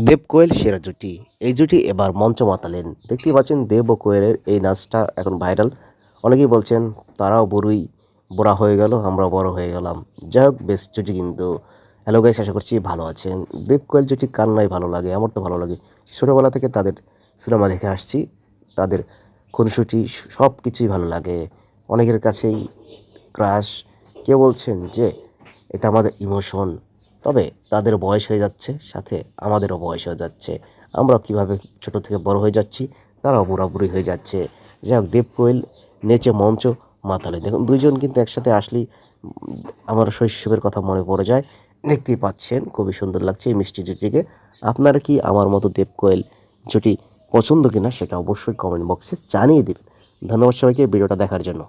দেব কোয়েল সেরা জুটি, এই জুটি এবার মঞ্চ মাতালেন। দেখতেই পাচ্ছেন দেব ও কোয়েলের এই নাচটা এখন ভাইরাল। অনেকেই বলছেন তারাও বুড়া হয়ে গেল, আমরা বড় হয়ে গেলাম। যাই হোক, বেশ জুটি কিন্তু। হ্যালো গাইস, আশা করছি ভালো আছেন। দেব কোয়েল জুটি কার নাই ভালো লাগে, আমার তো ভালো লাগে। ছোটোবেলা থেকে তাদের সিনেমা দেখে আসছি, তাদের খুনসুটি সব কিছুই ভালো লাগে। অনেকের কাছেই ক্রাশ। কেউ বলছেন যে এটা আমাদের ইমোশন। তবে তাদের বয়স হয়ে যাচ্ছে, সাথে আমাদেরও বয়স হয়ে যাচ্ছে। আমরা কিভাবে ছোট থেকে বড় হয়ে যাচ্ছি, তারাও বুড়াবুড়ি হয়ে যাচ্ছে। যাই হোক, দেব কোয়েল নেচে মঞ্চ মাতালে। দেখুন, দুইজন কিন্তু একসাথে আসলেই আমার শৈশবের কথা মনে পড়ে যায়। দেখতেই পাচ্ছেন খুবই সুন্দর লাগছে এই মিষ্টি জুটিকে। আপনারা কি আমার মতো দেব কোয়েল জুটি পছন্দ কিনা সেটা অবশ্যই কমেন্ট বক্সে জানিয়ে দিন। ধন্যবাদ সবাইকে ভিডিওটা দেখার জন্য।